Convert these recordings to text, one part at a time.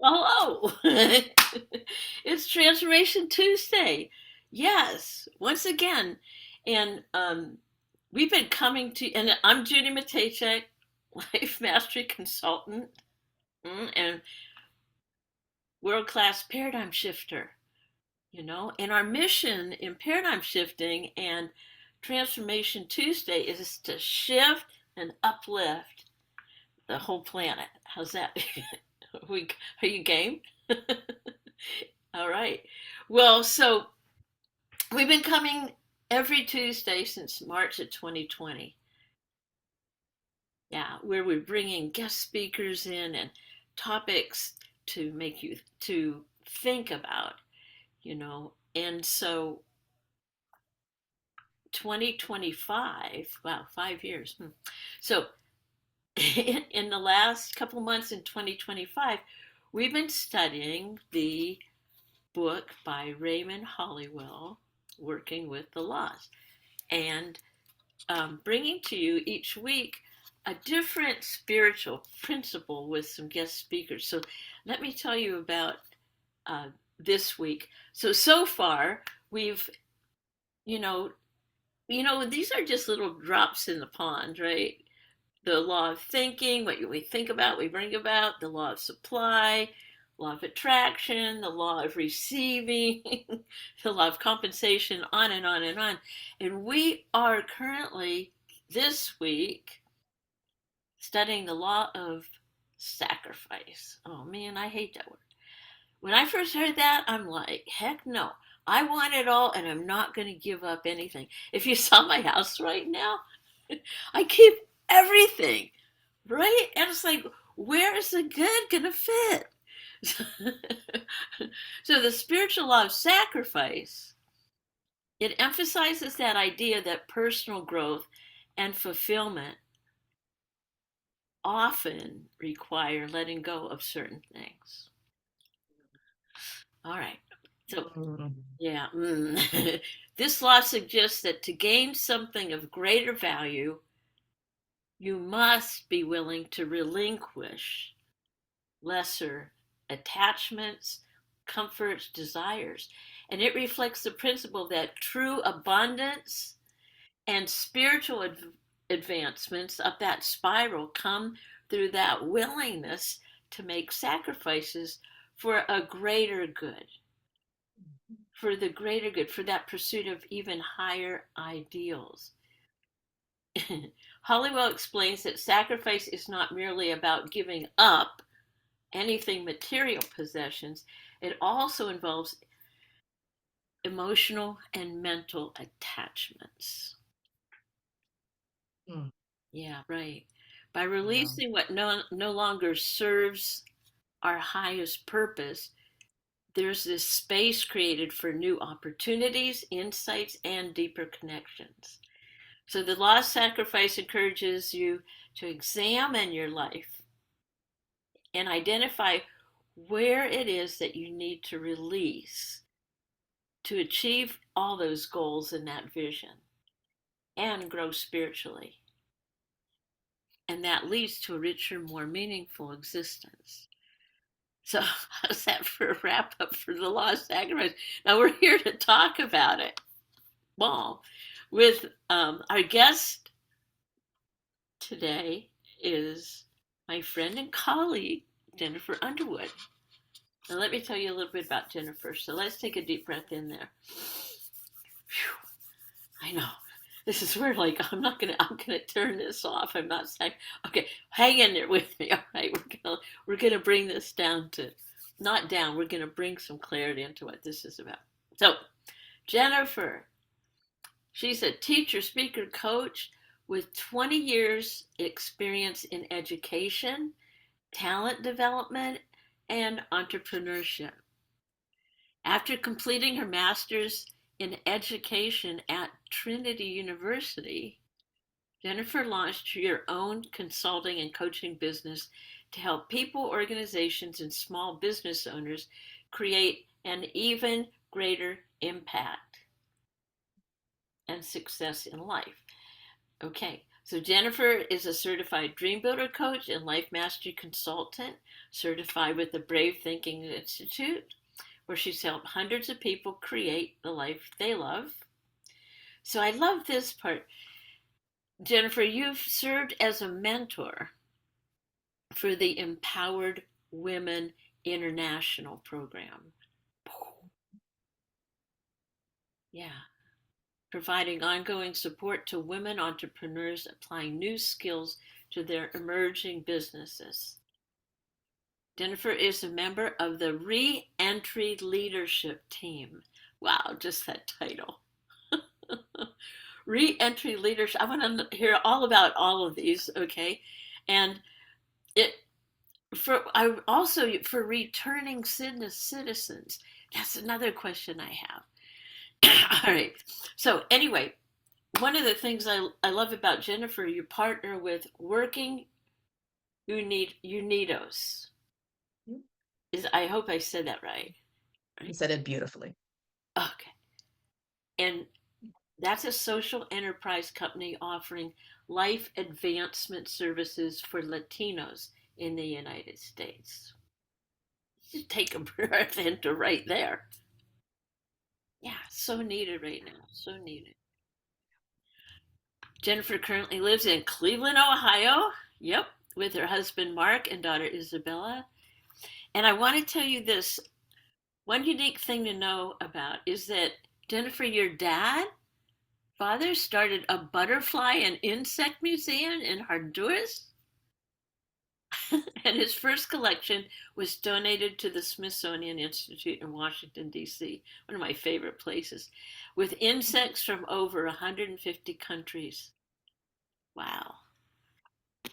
Hello. It's Transformation Tuesday. Yes, once again. And we've been coming to, and I'm Judy Matejcek, Life Mastery Consultant, and world class paradigm shifter. And our mission in paradigm shifting and Transformation Tuesday is to shift and uplift the whole planet. How's that? we, are you game? All right. Well, so we've been coming every Tuesday since March of 2020. Yeah, where we're bringing guest speakers in and topics to make you to think about. And so 2025, wow, 5 years. So in the last couple months in 2025, we've been studying the book by Raymond Hollywell, Working with the Laws, and bringing to you each week a different spiritual principle with some guest speakers. So let me tell you about this week. So far we've, you know, these are just little drops in the pond, right? The law of thinking, what we think about, we bring about, the law of supply, law of attraction, the law of receiving, the law of compensation, on and on and on. And we are currently, this week, studying the law of sacrifice. Oh man, I hate that word. When I first heard that, I'm like, heck no. I want it all and I'm not going to give up anything. If you saw my house right now, I keep everything, right? And it's like, where is the good going to fit? So the spiritual law of sacrifice, it emphasizes that idea that personal growth and fulfillment often require letting go of certain things. All right. So, yeah. This law suggests that to gain something of greater value, you must be willing to relinquish lesser attachments, comforts, desires. And it reflects the principle that true abundance and spiritual advancements up that spiral come through that willingness to make sacrifices for a greater good, for the greater good, for that pursuit of even higher ideals. Hollywell explains that sacrifice is not merely about giving up anything material possessions, it also involves emotional and mental attachments. Mm. Yeah, right. By Yeah. releasing what no longer serves our highest purpose, there's this space created for new opportunities, insights, and deeper connections. So the law of sacrifice encourages you to examine your life and identify where it is that you need to release to achieve all those goals in that vision and grow spiritually. And that leads to a richer, more meaningful existence. So, how's that for a wrap up for the law of sacrifice? Now, we're here to talk about it. Well, with our guest today is my friend and colleague, Jennifer Underwood. Now, let me tell you a little bit about Jennifer. So, let's take a deep breath in there. Whew, I know. This is where I'm gonna turn this off. I'm not saying okay, hang in there with me. All right, we're gonna bring this down to not down, we're gonna bring some clarity into what this is about. So Jennifer, she's a teacher, speaker, coach with 20 years experience in education, talent development, and entrepreneurship. After completing her master's in education at Trinity University, Jennifer launched her own consulting and coaching business to help people, organizations, and small business owners create an even greater impact and success in life. Okay, So Jennifer is a certified DreamBuilder coach and life mastery consultant, certified with the Brave Thinking Institute, where she's helped hundreds of people create the life they love. So I love this part. Jennifer, you've served as a mentor for the Empowered Women International program. Yeah. Providing ongoing support to women entrepreneurs applying new skills to their emerging businesses. Jennifer is a member of the Reentry Leadership Team. Wow, just that title. Reentry Leadership. I want to hear all about all of these, okay? And it I also for returning citizens. That's another question I have. All right. So anyway, one of the things I love about Jennifer, you partner with Working Unidos. I hope I said that right. You said it beautifully. Okay. And that's a social enterprise company offering life advancement services for Latinos in the United States. Just take a breath into right there. Yeah, so needed right now. So needed. Jennifer currently lives in Cleveland, Ohio. Yep, with her husband Mark and daughter Isabella. And I want to tell you this one unique thing to know about is that Jennifer, your father started a butterfly and insect museum in Honduras. And his first collection was donated to the Smithsonian Institute in Washington, D.C., one of my favorite places, with insects from over 150 countries. Wow.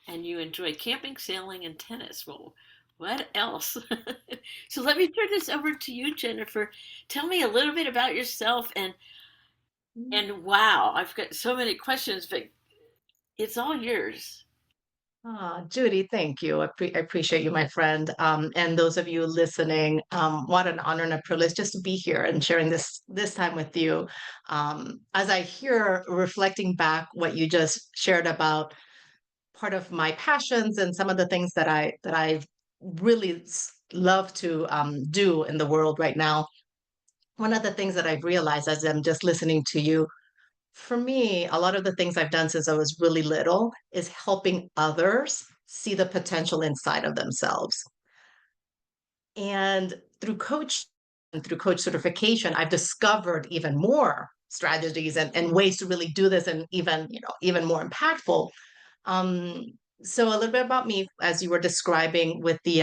And you enjoy camping, sailing, and tennis. Well, what else? So let me turn this over to you, Jennifer. Tell me a little bit about yourself and wow, I've got so many questions, but it's all yours. Judy, thank you. I appreciate you, my friend. And those of you listening, what an honor and a privilege just to be here and sharing this time with you. As I hear reflecting back what you just shared about part of my passions and some of the things that I really love to do in the world right now. One of the things that I've realized as I'm just listening to you, for me, a lot of the things I've done since I was really little is helping others see the potential inside of themselves. And through coach certification, I've discovered even more strategies and ways to really do this and even more impactful. Um, so a little bit about me, as you were describing with the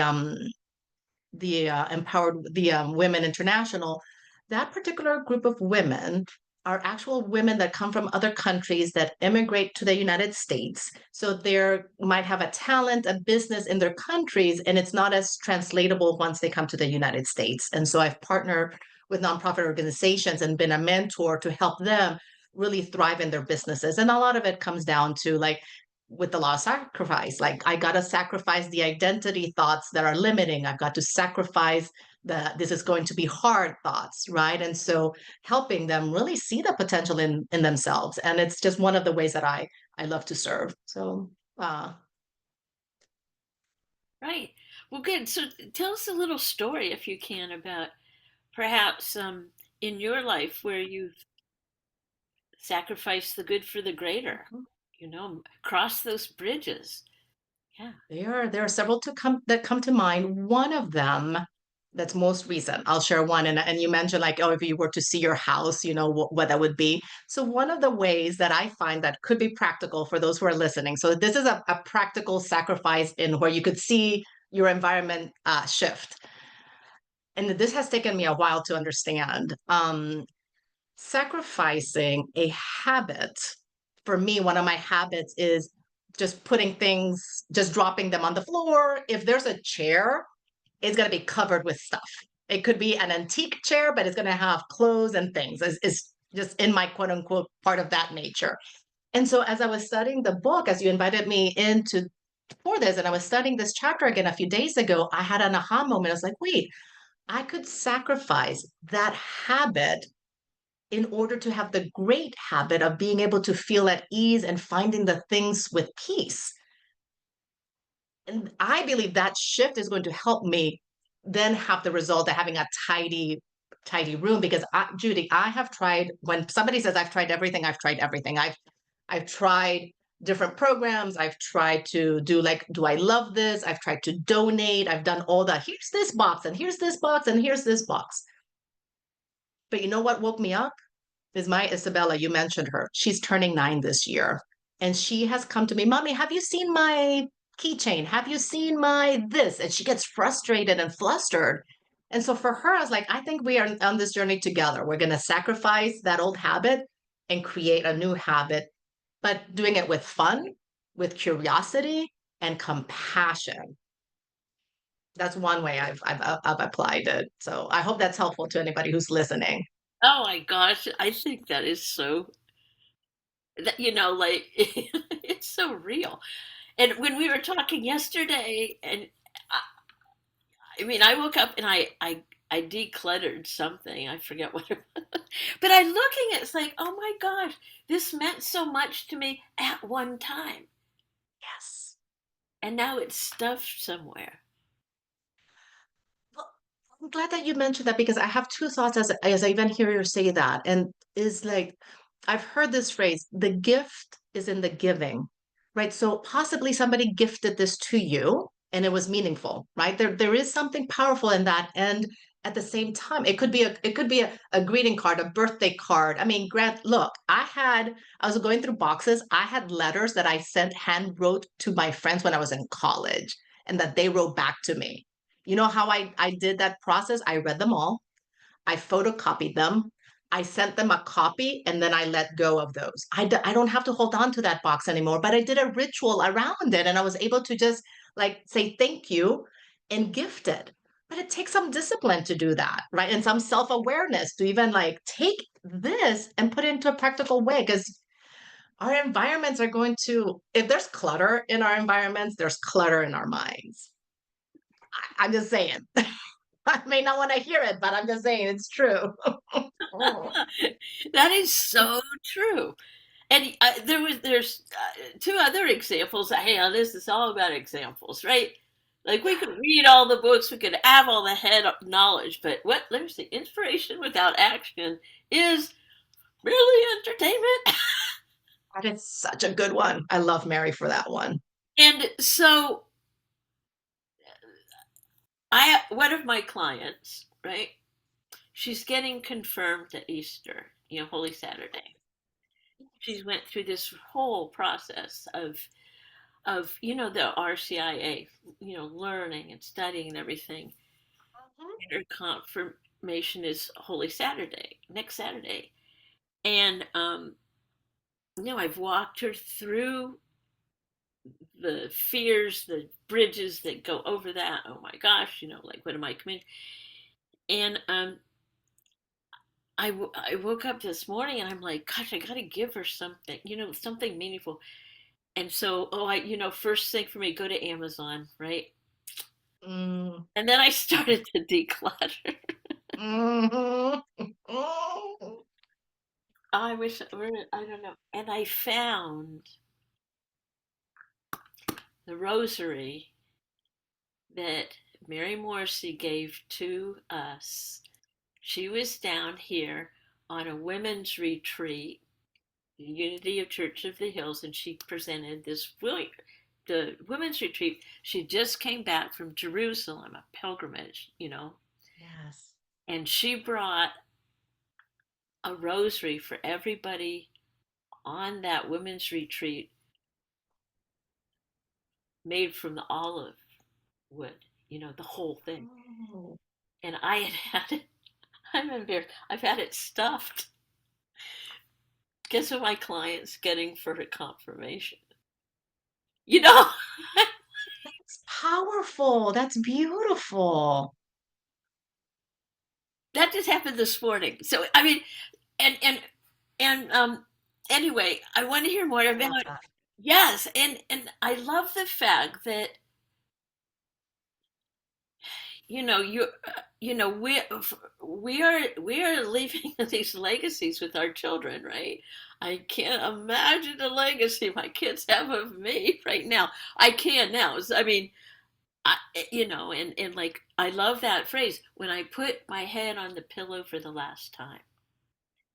empowered the women international, that particular group of women are actual women that come from other countries that immigrate to the United States. So they might have a talent, a business in their countries, and it's not as translatable once they come to the United States. And so I've partnered with nonprofit organizations and been a mentor to help them really thrive in their businesses. And a lot of it comes down to like with the law of sacrifice. Like I got to sacrifice the identity thoughts that are limiting. I've got to sacrifice the this is going to be hard thoughts, right? And so helping them really see the potential in themselves. And it's just one of the ways that I love to serve. So Right. Well, good. So tell us a little story, if you can, about perhaps in your life where you've sacrificed the good for the greater, cross those bridges. Yeah. there are several that come to mind. One of them that's most recent. I'll share one. And you mentioned like, oh, if you were to see your house, you know what that would be. So one of the ways that I find that could be practical for those who are listening. So this is a practical sacrifice in where you could see your environment shift. And this has taken me a while to understand. Sacrificing a habit, for me, one of my habits is just putting things, just dropping them on the floor. If there's a chair, it's going to be covered with stuff. It could be an antique chair, but it's going to have clothes and things. It's just in my quote unquote part of that nature. And so as I was studying the book, as you invited me into for this, and I was studying this chapter again a few days ago, I had an aha moment. I was like, wait, I could sacrifice that habit in order to have the great habit of being able to feel at ease and finding the things with peace. And I believe that shift is going to help me then have the result of having a tidy room. Because Judy, I have tried, when somebody says I've tried everything, I've tried everything. I've tried different programs. I've tried to do, like, do I love this? I've tried to donate. I've done all that. Here's this box, and here's this box, and here's this box. But you know what woke me up? Is my Isabella, you mentioned her. She's turning 9 this year. And she has come to me, Mommy, have you seen my keychain? Have you seen my this? And she gets frustrated and flustered. And so for her, I was like, I think we are on this journey together. We're going to sacrifice that old habit and create a new habit, but doing it with fun, with curiosity, and compassion. That's one way I've applied it. So I hope that's helpful to anybody who's listening. Oh my gosh, I think that is so, that, like, it's so real. And when we were talking yesterday, and I mean, I woke up and I decluttered something. I forget what it was. But I'm looking at it's like, oh my gosh, this meant so much to me at one time. Yes. And now it's stuffed somewhere. Well, I'm glad that you mentioned that, because I have two thoughts as I even hear you say that. And is like, I've heard this phrase, the gift is in the giving, right? So possibly somebody gifted this to you and it was meaningful, right? There is something powerful in that. And at the same time, it could be a greeting card, a birthday card. I mean, Grant, look, I was going through boxes. I had letters that I sent hand wrote to my friends when I was in college and that they wrote back to me. You know how I did that process? I read them all. I photocopied them. I sent them a copy and then I let go of those. I don't have to hold on to that box anymore, but I did a ritual around it and I was able to just, like, say thank you and gift it. But it takes some discipline to do that, right? And some self awareness to even, like, take this and put it into a practical way. Because our environments are going to, if there's clutter in our environments, there's clutter in our minds. I'm just saying. I may not want to hear it, but I'm just saying it's true. That is so true. And there's two other examples. Hey, this is all about examples, right? Like, we could read all the books, we could have all the head knowledge, but what, let me see, inspiration without action is really entertainment. That is such a good one. I love Mary for that one. And so, one of my clients, right? She's getting confirmed at Easter, Holy Saturday. She went through this whole process of the RCIA, learning and studying and everything. And her confirmation is Holy Saturday, next Saturday. And I've walked her through the fears, the bridges that go over that. Oh my gosh, like, what am I committing? And I woke up this morning and I'm like, gosh, I got to give her something, something meaningful. And so, first thing for me, go to Amazon, right? Mm. And then I started to declutter. Mhm. I wish, I don't know. And I found the rosary that Mary Morrissey gave to us. She was down here on a women's retreat, Unity of Church of the Hills, and she presented the women's retreat. She just came back from Jerusalem, a pilgrimage. Yes. And she brought a rosary for everybody on that women's retreat, made from the olive wood, the whole thing. Oh. And I had it, I'm embarrassed, I've had it stuffed. Guess what my client's getting for her confirmation? You know, It's powerful. That's beautiful. that just happened this morning. So, I mean, and anyway, I want to hear more I love about. that. Yes, and I love the fact that you know, we are leaving these legacies with our children, right? I can't imagine the legacy my kids have of me right now. I can now. I mean, and like I love that phrase, when I put my head on the pillow for the last time.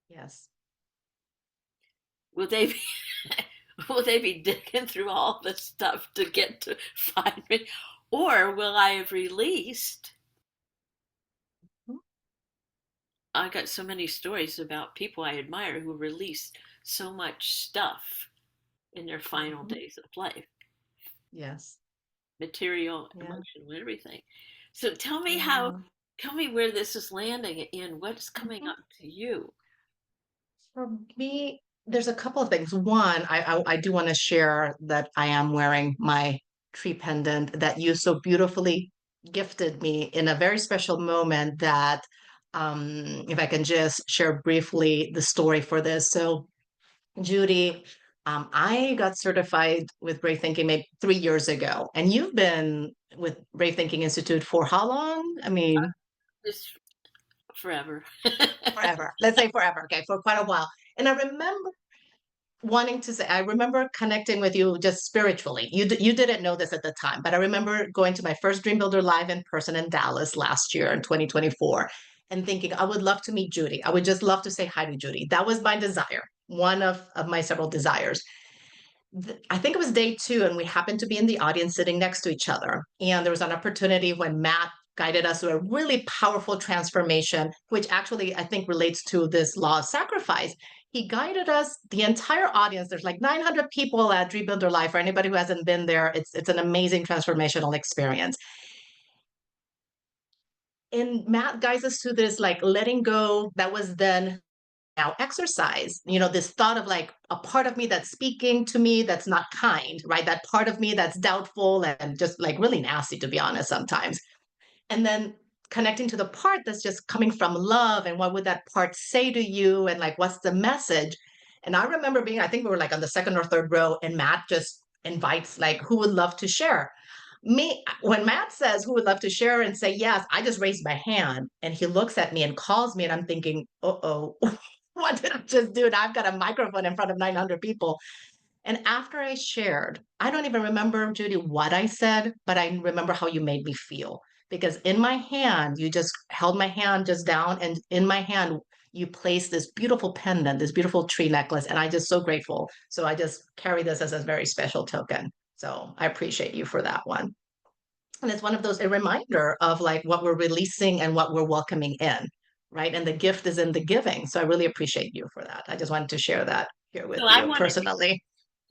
Yes. Will they be will they be digging through all the stuff to get to find me? Or will I have released? Mhm. I got so many stories about people I admire who release so much stuff in their final Mhm. days of life, Yes. material, Yeah. emotional, everything. So Yeah. tell me where this is landing and what's coming Mhm. up to you. For me, there's a couple of things. One, I do want to share that I am wearing my tree pendant that you so beautifully gifted me in a very special moment that if I can just share briefly the story for this. So, Judy, I got certified with Brave Thinking maybe 3 years ago, and you've been with Brave Thinking Institute for how long? I mean, Just forever. forever. Let's say forever. Okay, for quite a while. And I remember wanting to say, I remember connecting with you just spiritually. You didn't know this at the time, but I remember going to my first DreamBuilder live in person in Dallas last year in 2024 and thinking, I would love to meet Judy. I would just love to say hi to Judy. That was my desire, one of my several desires. I think it was day two, and we happened to be in the audience sitting next to each other. And there was an opportunity when Matt guided us through a really powerful transformation, which actually I think relates to this law of sacrifice. He guided us, the entire audience. There's like 900 people at DreamBuilder Live. For anybody who hasn't been there, it's an amazing transformational experience. And Matt guides us through this like letting go that was then now exercise, this thought of like a part of me that's speaking to me that's not kind, right? That part of me that's doubtful and just like really nasty, to be honest, sometimes. And then connecting to the part that's just coming from love, and what would that part say to you, and like what's the message. And I remember being, I think we were like on the second or third row, and Matt just invites like, who would love to share. Me, when Matt says who would love to share and say yes, I just raised my hand, and he looks at me and calls me, and I'm thinking, uh-oh, what did I just do? And I've got a microphone in front of 900 people. And after I shared, I don't even remember, Judy, what I said, but I remember how you made me feel. Because in my hand, you just held my hand just down, and in my hand, you placed this beautiful pendant, this beautiful tree necklace. And I'm just so grateful. So I just carry this as a very special token. So I appreciate you for that one. And it's one of those, a reminder of like what we're releasing and what we're welcoming in, right? And the gift is in the giving. So I really appreciate you for that. I just wanted to share that here So with I you wanted personally.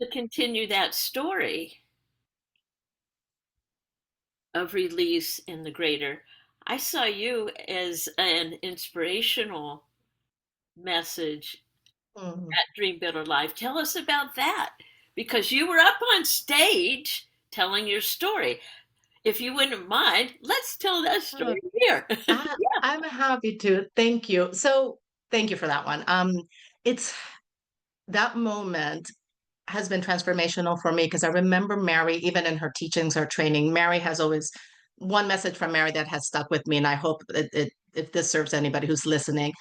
to continue that story of release in the greater. I saw you as an inspirational message Mhm. at Dream Better Life. Tell us about that, because you were up on stage telling your story. If you wouldn't mind, let's tell that Uh, story here. I'm happy to. Thank you. So thank you for that one. It's that moment has been transformational for me because I remember Mary, even in her teachings, her training, Mary has always one message from Mary that has stuck with me. And I hope that if this serves anybody who's listening,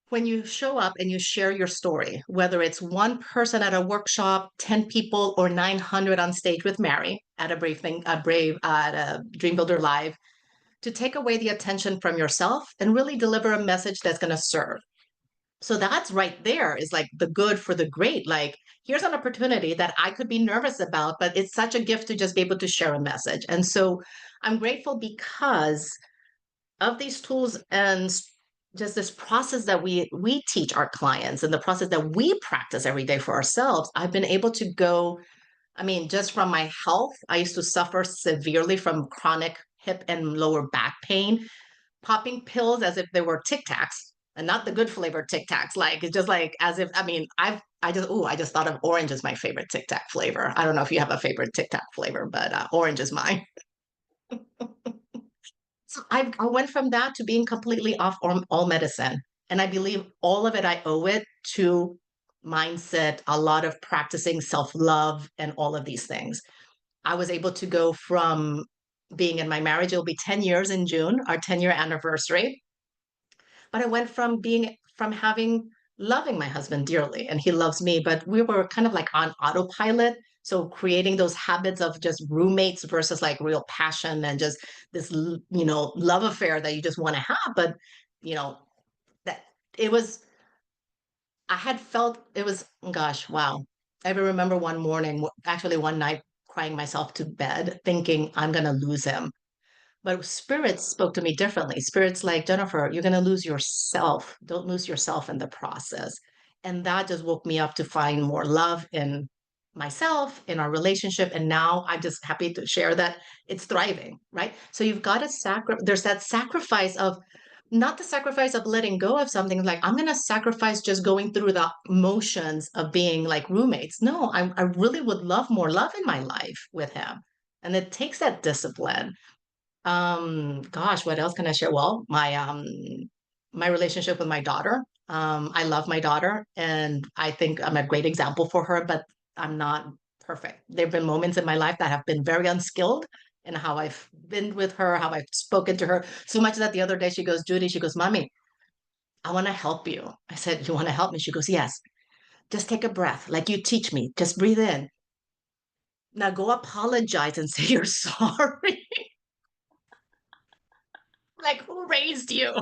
when you show up and you share your story, whether it's one person at a workshop, 10 people, or 900 on stage with Mary at at a Dream Builder Live, to take away the attention from yourself and really deliver a message that's going to serve. So that's right there is like the good for the great. Like, here's an opportunity that I could be nervous about, but it's such a gift to just be able to share a message. And so I'm grateful because of these tools and just this process that we teach our clients and the process that we practice every day for ourselves. I've been able to go, I mean, just from my health, I used to suffer severely from chronic hip and lower back pain, popping pills as if they were Tic Tacs, and not the good flavored Tic Tacs. Like it's just like as if, I mean, I just thought of orange as my favorite Tic Tac flavor. I don't know if you have a favorite Tic Tac flavor, but orange is mine. So I went from that to being completely off all medicine. And I believe all of it, I owe it to mindset, a lot of practicing self love, and all of these things. I was able to go from being in my marriage. It'll be 10 years in June, our 10-year anniversary. But I went from having loving my husband dearly, and he loves me, but we were kind of like on autopilot. So creating those habits of just roommates versus like real passion and just this, love affair that you just want to have. But, you know, that it was, I had felt it was, gosh, wow. I even remember one morning, actually one night, crying myself to bed, thinking I'm going to lose him. But spirits spoke to me differently. Spirits like, Jennifer, you're going to lose yourself. Don't lose yourself in the process. And that just woke me up to find more love in myself, in our relationship. And now I'm just happy to share that it's thriving, right? So you've got to there's that sacrifice of, not the sacrifice of letting go of something like, I'm going to sacrifice just going through the motions of being like roommates. No, I really would love more love in my life with him. And it takes that discipline. Gosh, what else can I share? Well, my relationship with my daughter. I love my daughter and I think I'm a great example for her, but I'm not perfect. There've been moments in my life that have been very unskilled in how I've been with her, how I've spoken to her. So much that the other day she goes, Judy, she goes, Mommy, I want to help you. I said, You want to help me? She goes, Yes. Just take a breath, like you teach me. Just breathe in. Now go apologize and say you're sorry. Like, who raised you?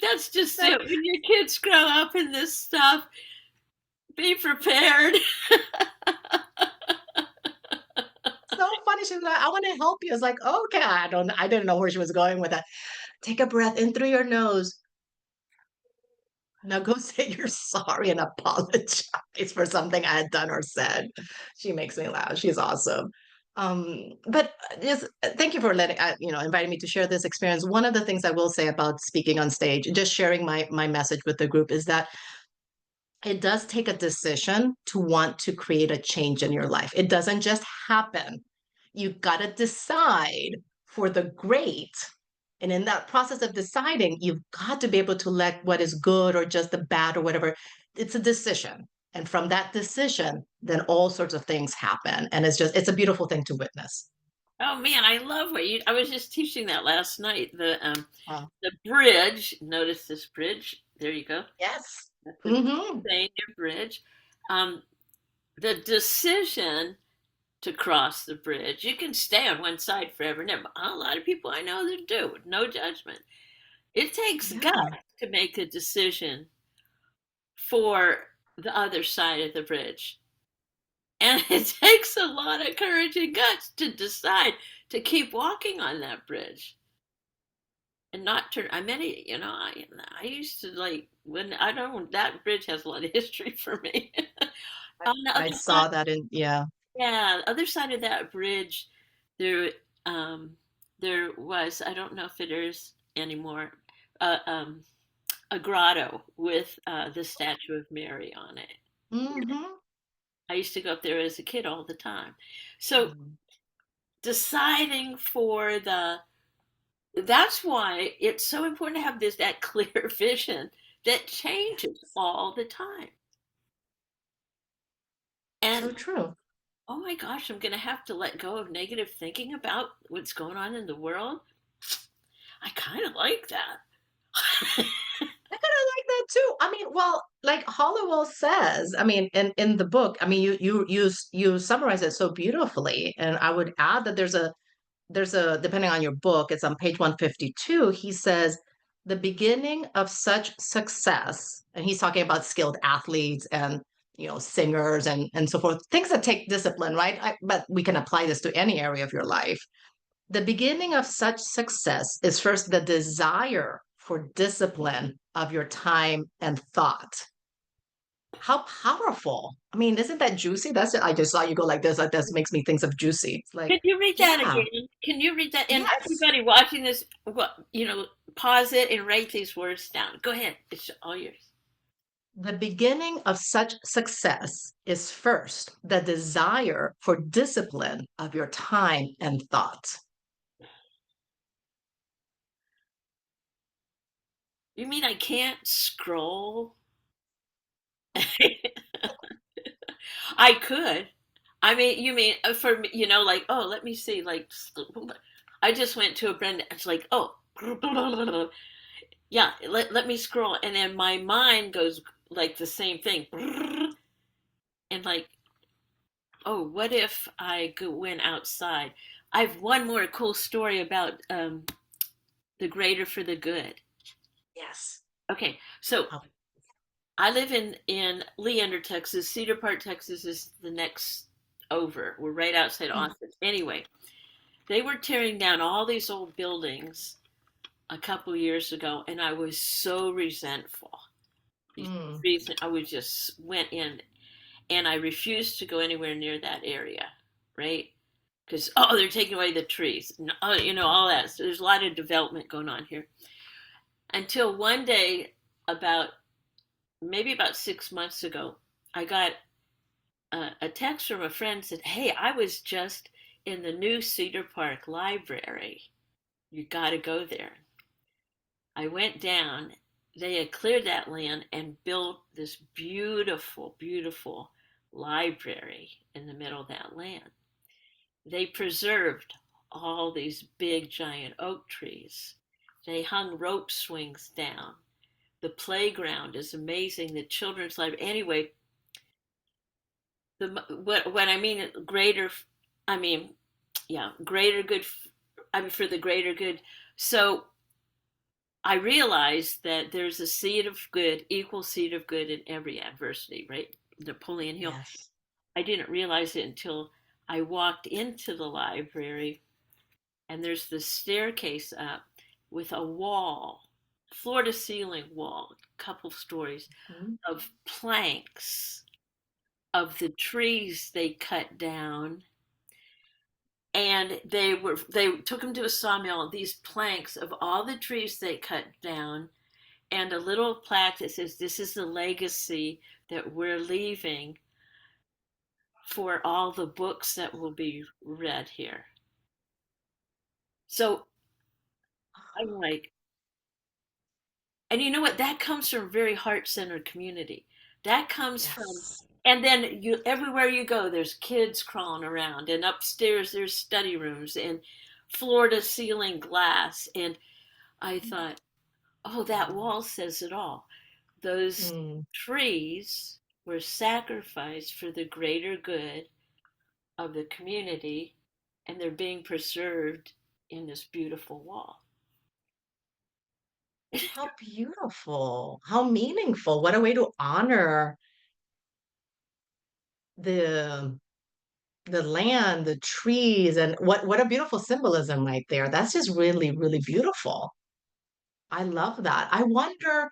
That's just Like, it. When your kids grow up in this stuff, be prepared. so funny. She's like, I want to help you. It's like, okay, I didn't know where she was going with that. Take a breath in through your nose. Now go say you're sorry and apologize for something I had done or said. She makes me laugh. She's awesome. But just thank you for inviting me to share this experience. One of the things I will say about speaking on stage, just sharing my message with the group, is that it does take a decision to want to create a change in your life. It doesn't just happen. You've got to decide for the great. And in that process of deciding, you've got to be able to let what is good or just the bad or whatever, it's a decision. And from that decision, then all sorts of things happen. And it's a beautiful thing to witness. Oh man, I love what you. I was just teaching that last night. Uh, The bridge. Notice this bridge. There you go. yes. That's a Hmm. Pennsylvania bridge. Um, the decision to cross the bridge. You can stay on one side forever. Never. A lot of people I know that do. No judgment. It takes Yeah. guts to make a decision for the other side of the bridge. And it takes a lot of courage and guts to decide to keep walking on that bridge and not turn. I used to like when I don't. That bridge has a lot of history for me. On the I other side, saw that in, yeah. yeah, the other side of that bridge, there, um, there was. I don't know if it is anymore. Uh, um, a grotto with the statue of Mary on it. Hmm. I used to go up there as a kid all the time. So deciding for the that's why it's so important to have that clear vision that changes all the time. So And true. oh my gosh, I'm going to have to let go of negative thinking about what's going on in the world. I kind of like that. I kind of like that too. I mean, well, like Hollowell says, I mean, in the book, I mean, you summarize it so beautifully. And I would add that there's a depending on your book, it's on page 152. He says the beginning of such success, and he's talking about skilled athletes and singers and so forth, things that take discipline, right? But we can apply this to any area of your life. The beginning of such success is first the desire for discipline of your time and thought. How powerful. I mean, isn't that juicy? That's it. I just saw you go like this. Like, this makes me think of juicy. It's like, Can you read that yeah, again? Can you read that? And yes. everybody watching this, pause it and write these words down. Go ahead. It's all yours. The beginning of such success is first the desire for discipline of your time and thought. You mean I can't scroll? I could. I mean, you mean for me, like, oh, let me see, like, I just went to a Brenda. It's like, oh, yeah, let me scroll, and then my mind goes like the same thing, and like, oh, what if went outside? I have one more cool story about the greater for the good. Yes. Okay, so Oh, I live in Leander, Texas. Cedar Park, Texas is the next over. We're right outside mm, Austin. Anyway, they were tearing down all these old buildings a couple years ago, and I was so resentful. mm, I was just went in, and I refused to go anywhere near that area, right? Because they're taking away the trees, oh, all that. So there's a lot of development going on here. Until one day, about maybe about 6 months ago, I got a text from a friend said, "Hey, I was just in the new Cedar Park library. You got to go there." I went down. They had cleared that land and built this beautiful, beautiful library in the middle of that land. They preserved all these big, giant oak trees. They hung rope swings down. The playground is amazing. The children's library. Anyway, what I mean greater. I mean, yeah, greater good. I mean, for the greater good. So I realized that there's a seed of good, equal seed of good in every adversity, right? Napoleon Hill. yes. I didn't realize it until I walked into the library, and there's this staircase up with a wall, floor to ceiling wall, a couple stories Mm, of planks of the trees they cut down, and they took them to a sawmill. These planks of all the trees they cut down, and a little plaque that says, "This is the legacy that we're leaving for all the books that will be read here." So I'm like, and you know what? That comes from a very heart-centered community. That comes from, yes. and then everywhere you go, there's kids crawling around, and upstairs there's study rooms and floor to ceiling glass. And I thought, oh, that wall says it all. Those Mm. trees were sacrificed for the greater good of the community, and they're being preserved in this beautiful wall. How beautiful. How meaningful. What a way to honor the the land, the trees, and what a beautiful symbolism right there. That's just really, really beautiful. I love that. I wonder,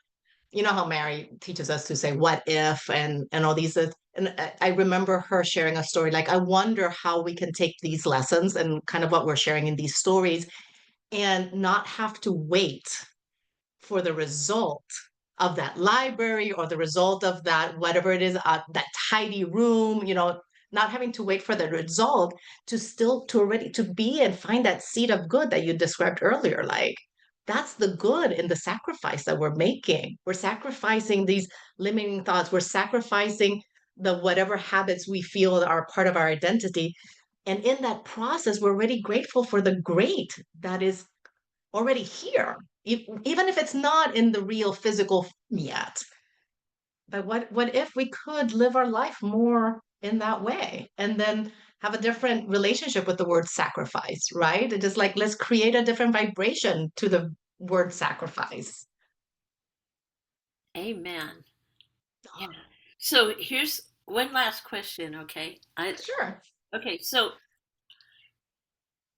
you know how Mary teaches us to say what if and all these and I remember her sharing a story like I wonder how we can take these lessons and kind of what we're sharing in these stories and not have to wait for the result of that library or the result of that whatever it is that tidy room, not having to wait for the result to still to already to be and find that seed of good that you described earlier. Like that's the good in the sacrifice that we're making. We're sacrificing these limiting thoughts. We're sacrificing the whatever habits we feel are part of our identity, and in that process we're already grateful for the great that is already here, even if it's not in the real physical yet. But what if we could live our life more in that way and then have a different relationship with the word sacrifice, right? It is like let's create a different vibration to the word sacrifice. Amen. Yeah. So here's one last question, okay? Sure. Okay, so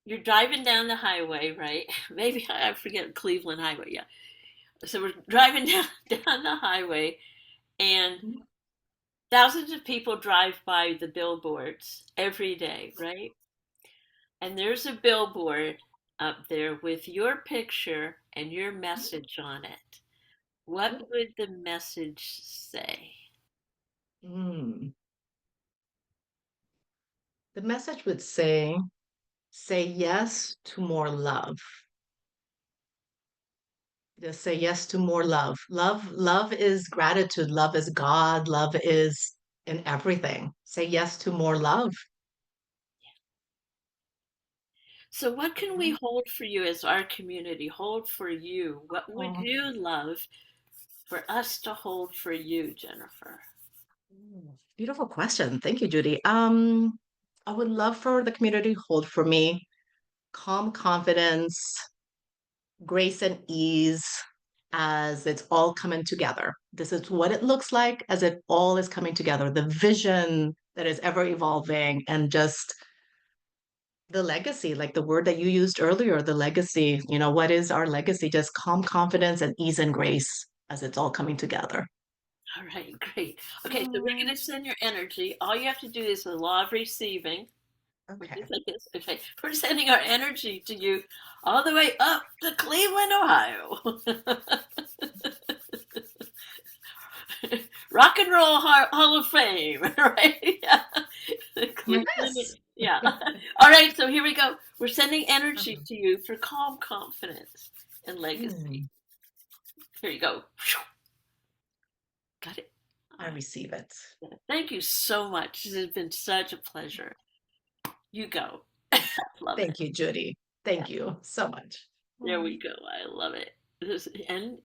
you're driving down the highway, right? Maybe I forget Cleveland Highway, yeah. So we're driving down the highway, and thousands of people drive by the billboards every day, right? And there's a billboard up there with your picture and your message on it. What would the message say? Mm. The message would say yes to more love. Just say yes to more love. Love is gratitude. Love is God. Love is in everything. Say yes to more love. So, what can we hold for you as our community? Hold for you. What would Oh, you love for us to hold for you, Jennifer? beautiful question. Thank you, Judy. I would love for the community to hold for me calm confidence, grace and ease as it's all coming together. This is what it looks like as it all is coming together. The vision that is ever evolving and just the legacy, like the word that you used earlier, the legacy, what is our legacy? Just calm confidence and ease and grace as it's all coming together. All right, great. Okay, so we're Mm, going to send your energy. All you have to do is the law of receiving, which is okay. like this. Okay, we're sending our energy to you all the way up to Cleveland, Ohio. Rock and Roll Hall of Fame, right? Yeah. Cleveland, Yes. yeah. All right, so here we go. We're sending energy Mhm. to you for calm confidence and legacy. Mm, Here you go. Got it. All I right. receive it. Thank you so much. This has been such a pleasure. You go. Love it. Thank you, Judy. Thank you so much. There we Mm. go. I love it. And